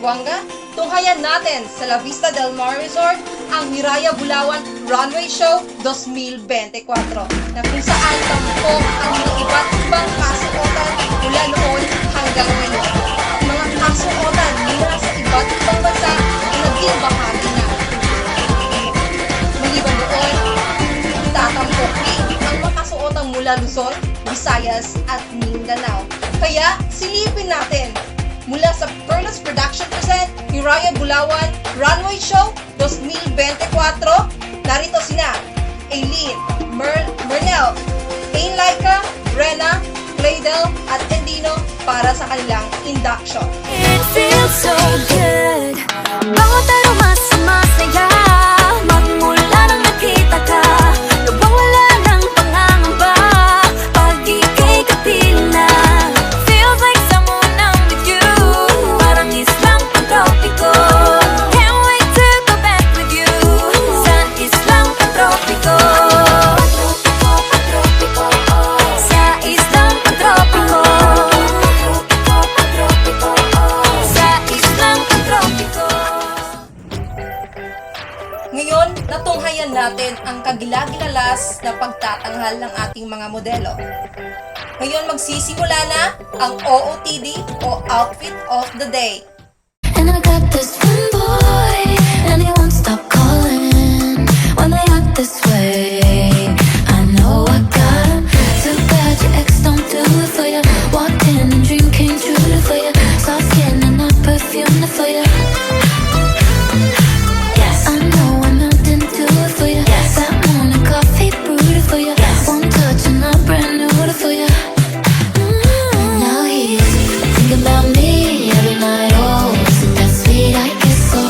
Zamboanga, tunghayan natin sa La Vista Del Mar Resort ang Hiraya Bulawan Runway Show 2024 na kung saan tampok ang mga iba't ibang kasuotan mula noon hanggang ngayon. Ang mga kasuotan mula sa iba't ibang bansa ay naging bahagi na. Maliban doon, tatampok rin ang mga kasuotan mula Luzon, Visayas at Mindanao. Kaya silipin natin mula sa Furnace Production present Hiraya Bulawan Runway Show 2024. Narito sina Aileen, Mernel, Ain Laika, Rena, Claydel at Endino para sa kanilang induction. It feels so good. Bawat aroma sumasaya. Magmula nang nakita ka, nawawala ng pangangamba. Pag ika'y kapiling na, feels like someone I'm with you. Parang islang pantropiko. Can't wait to go back with you. Sa islang pantropiko. Sa islang pantropiko. Sa islang pantropiko. Ngayon, natunghayan natin ang kagilagilalas na pagtatanghal ng ating mga modelo. Ngayon, magsisimula na ang OOTD o Outfit of the Day. And I got this one boy, and he won't stop calling when they act this way. I know I got him. Too bad your ex don't do it for you. Walked in and dream came true for you. Soft skin and not perfume for you. Yes, I know I melted into it for you. Yes, that morning coffee brewed for you. Yes, one touch and I'm brand new for you. Now he's thinking about me every night. Oh, isn't that sweet? I guess so.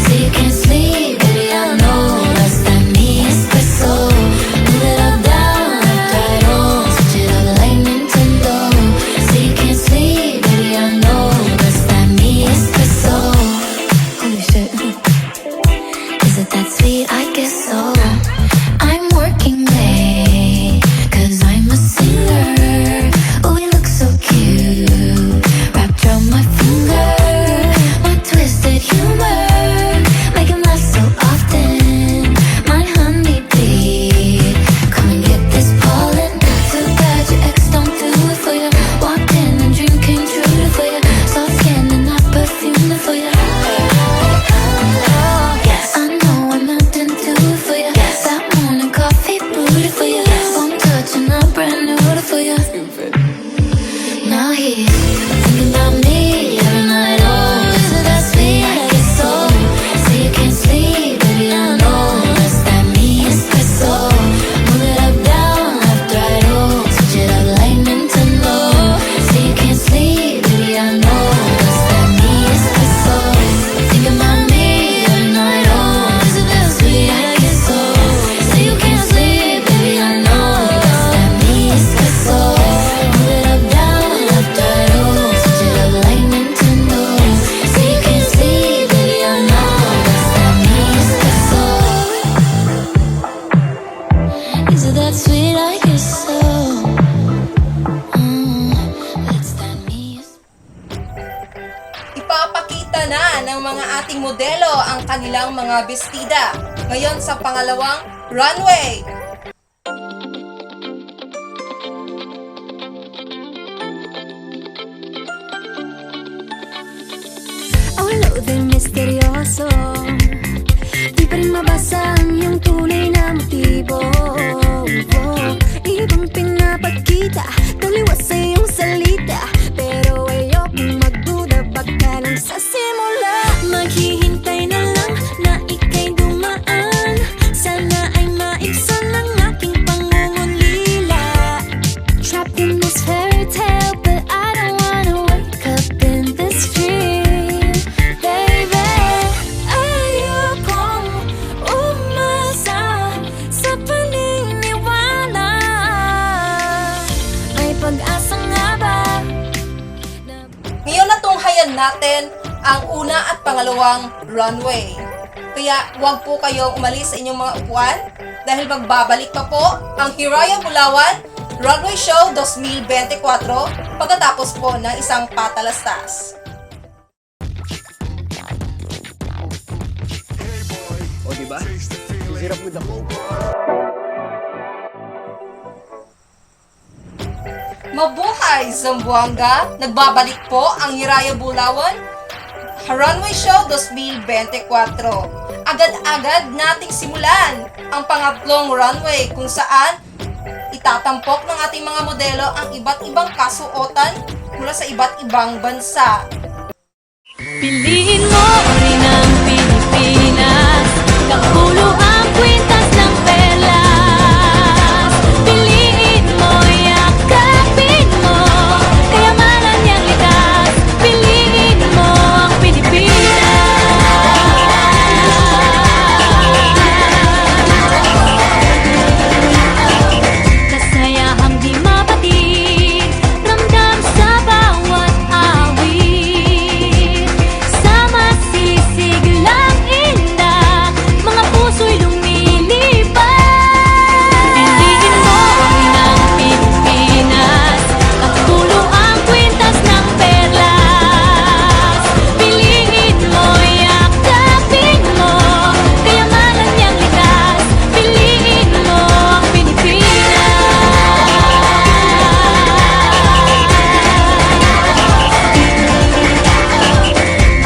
So you can't sleep, baby, I know. That's that me espresso. Move it up, down, left, right, oh. Switch it up like Nintendo. So you can't sleep, baby, I know. That's that me espresso. Holy shit. Is it that sweet? I guess so. I'm working late, 'cause I'm a singer. Oh, you look so cute, wrapped around my finger. My twisted humor, make him laugh so often. My honeybee, come and get this pollen. Too bad your ex don't do it for you. Walked in and dream came true for you. Soft skin and not perfume for you. Yes, I know I'm melting into it for you. Yes, that morning coffee brewed for you. Yes, one touch and I'm brand new for you. Now he's thinking about me every night. Oh, is it that sweet? I guess so. So you can't sleep, baby, I know. That's that me espresso. Move it up, down, left, right, oh. Switch it up like Nintendo. So you can't sleep, baby, I know. That's that me espresso. Thinking about me every night. Oh, is it that sweet? I guess so. So you can't sleep, baby, I know. That's that me espresso. Move it up, down, left, right, oh. Switch it up like Nintendo. So you can't sleep, baby, I know. That's that me espresso. Is it that sweet? I guess so. That's that me espresso. Ipapakita na ng mga ating modelo ang kanilang mga bestida. Ngayon sa pangalawang runway. Ang loading misteryoso, di pa rin mabasa ang iyong tunay na motibo. Ibang pinapakita, taliwas sa iyong salita. Pero ayokong magduda, baka lang sa simula. Maghihintay na lang na ika'y dumaan. Sana ay maibsan ang aking pangungulila. Trapped in this fairy tale, but I don't wanna wake up in this dream, baby. Ayokong umasa sa paniniwala. May pag-asa nga ba? Ngayon natunghayan natin ang una at pangalawang runway. Kaya huwag po kayong umalis sa inyong mga upuan dahil magbabalik pa po ang Hiraya Bulawan Runway Show 2024 pagkatapos po ng isang patalastas. ba? Sisirap with ako. Mabuhay, Zamboanga! Nagbabalik po ang Hiraya Bulawan Runway Show 2024. Agad-agad nating simulan ang pangatlong runway kung saan itatampok ng ating mga modelo ang iba't ibang kasuotan mula sa iba't ibang bansa. Piliin mo rin ang Pilipinas, kapulo ang kwintas ng perlas. Piliin mo, yakapin mo, kayamanan niyang likas. Piliin mo ang Pilipinas. Kasayahang di mapatid, ramdam sa bawat awit. Sama sisiglang inda, mga puso'y lumilipad. Piliin mo rin ang Pilipinas, kapulo ang kwintas ng perlas. Piliin mo, yakapin mo, kayamanan niyang likas. Piliin mo ang Pilipinas.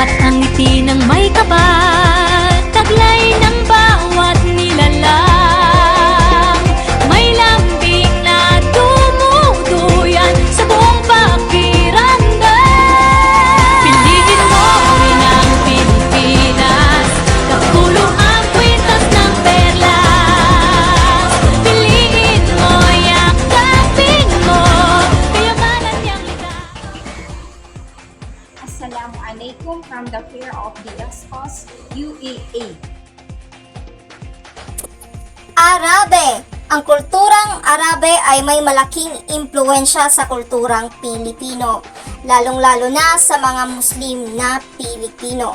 At ang ngiti ng may kapal, taglay ng bawat nilalang. May lambing na dumuduyan sa buong pakiramdam. Piliin mo rin ang Pilipinas, kapulo ang kwintas ng perlas. Piliin mo, yakapin mo, kayamanan niyang likas. Assalamualaikum from the Fair of the Escos, UAE. Arabe. Ang kulturang Arabe ay may malaking impluensya sa kulturang Pilipino, lalong-lalo na sa mga Muslim na Pilipino.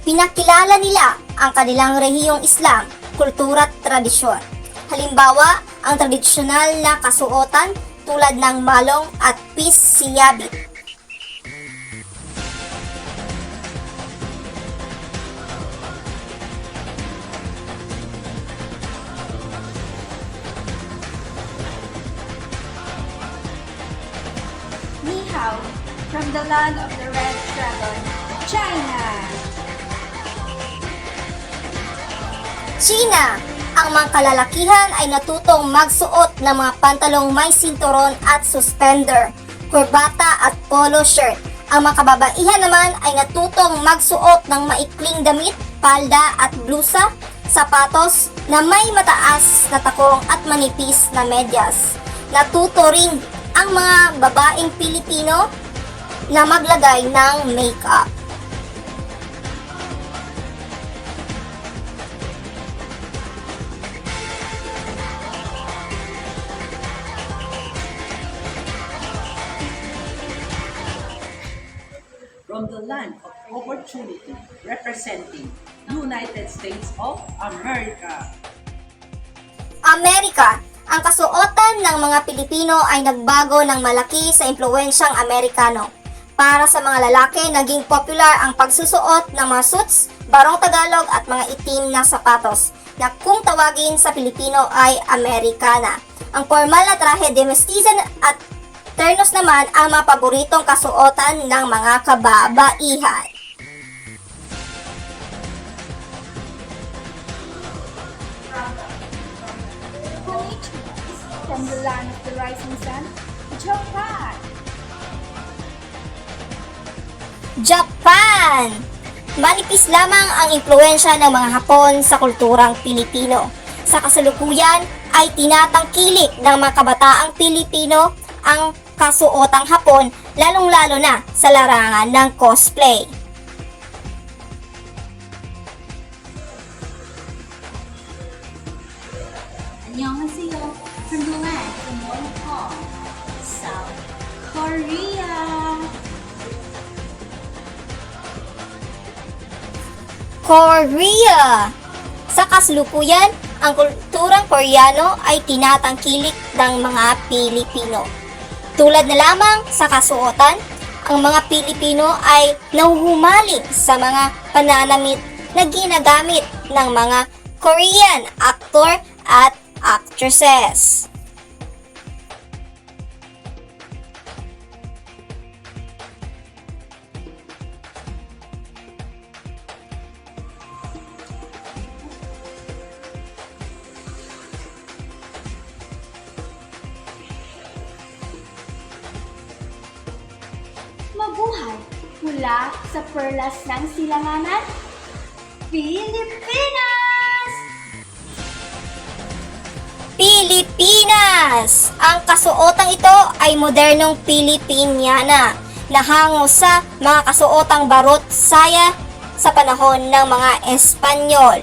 Pinakilala nila ang kanilang rehiyong Islam, kultura at tradisyon. Halimbawa, ang tradisyonal na kasuotan tulad ng malong at pis-siyabi. Ni hao, from the land of the Red Dragon, China. China. Ang mga kalalakihan ay natutong magsuot ng mga pantalong may sinturon at suspender, kurbata at polo shirt. Ang mga kababaihan naman ay natutong magsuot ng maikling damit, palda at blusa, sapatos na may mataas na takong at manipis na medyas. Natuto rin ang mga babaeng Pilipino na maglagay ng makeup. From the land of opportunity, representing United States of America. Amerika. Ang kasuotan ng mga Pilipino ay nagbago ng malaki sa impluensyang Amerikano. Para sa mga lalaki, naging popular ang pagsusuot ng mga suits, barong Tagalog at mga itim na sapatos, na kung tawagin sa Pilipino ay Amerikana. Ang formal na trahe de mestiza at ternos naman ang mga paboritong kasuotan ng mga kababaihan. Konnichiwa, from the land of the rising sun, Japan. Japan! Manipis lamang ang impluensya ng mga Hapon sa kulturang Pilipino. Sa kasalukuyan ay tinatangkilik ng mga kabataang Pilipino ang kasuotang Hapon, lalong-lalo na sa larangan ng cosplay. 안녕하세요, from the land of Hong Kong, South Korea. Korea! Sa kasalukuyan, ang kulturang Koreano ay tinatangkilik ng mga Pilipino. Tulad na lamang sa kasuotan, ang mga Pilipino ay nahuhumaling sa mga pananamit na ginagamit ng mga Korean actor at actresses. Mabuhay mula sa perlas ng silanganan, Pilipinas! Pilipinas! Ang kasuotang ito ay modernong Pilipiniana na hango sa mga kasuotang barot saya sa panahon ng mga Espanyol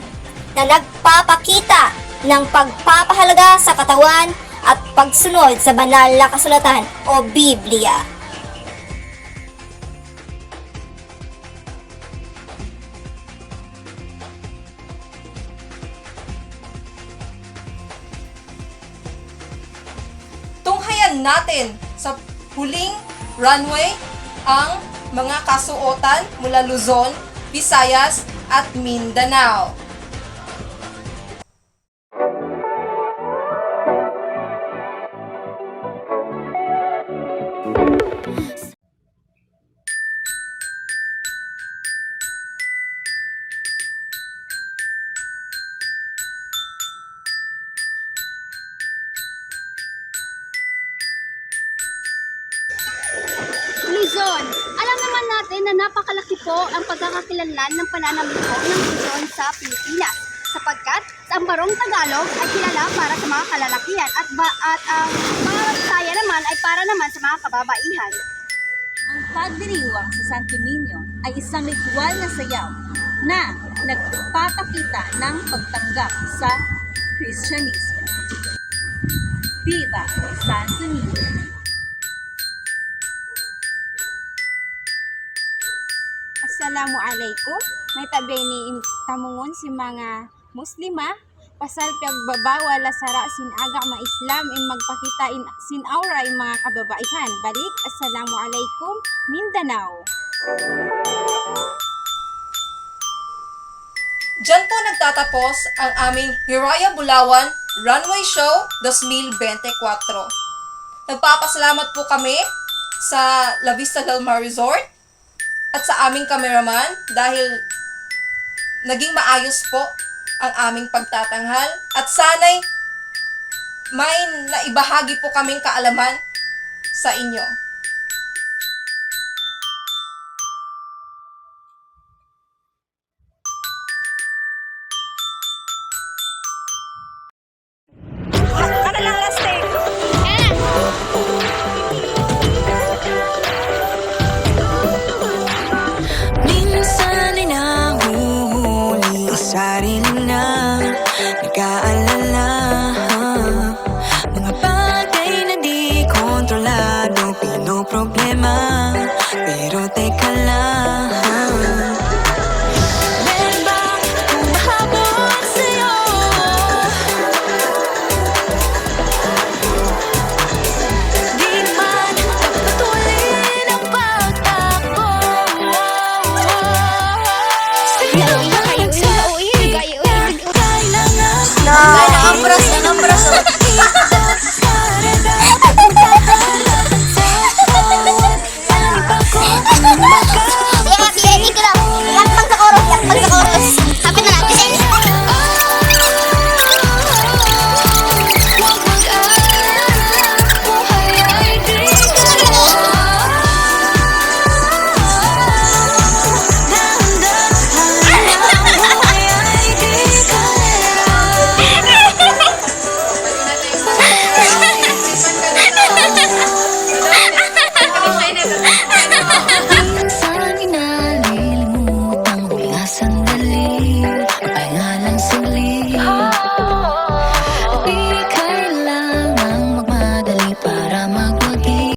na nagpapakita ng pagpapahalaga sa katawan at pagsunod sa banal na kasulatan o Biblia. Tunghayan natin sa huling runway ang mga kasuotan mula Luzon, Visayas at Mindanao. Luzon. Alam naman natin na napakalaki po ang pagkakakilanlan ng pananamiko ng Luzon sa Pilipinas sapagkat ang barong Tagalog ay kilala para sa mga kalalakihan at ang mga Bisaya naman ay para naman sa mga kababaihan. Ang pagdiriwang sa Santo Niño ay isang ritual na sayaw na nagpapakita ng pagtanggap sa Kristyanismo. Viva Santo Niño! Assalamualaikum. May tabi ni tamungon si mga Muslima pasal pagbabawal sara sinaga ma Islam in magpakita in sinaura in mga kababaihan. Balik, Assalamualaikum, Mindanao. Diyan po nagtatapos ang aming Hiraya Bulawan Runway Show 2024. Nagpapasalamat po kami sa La Vista Del Mar Resort at sa aming cameraman dahil naging maayos po ang aming pagtatanghal at sana'y may naibahagi po kaming kaalaman sa inyo. Minsan ay nahuhuli ang sarili na nag-aalala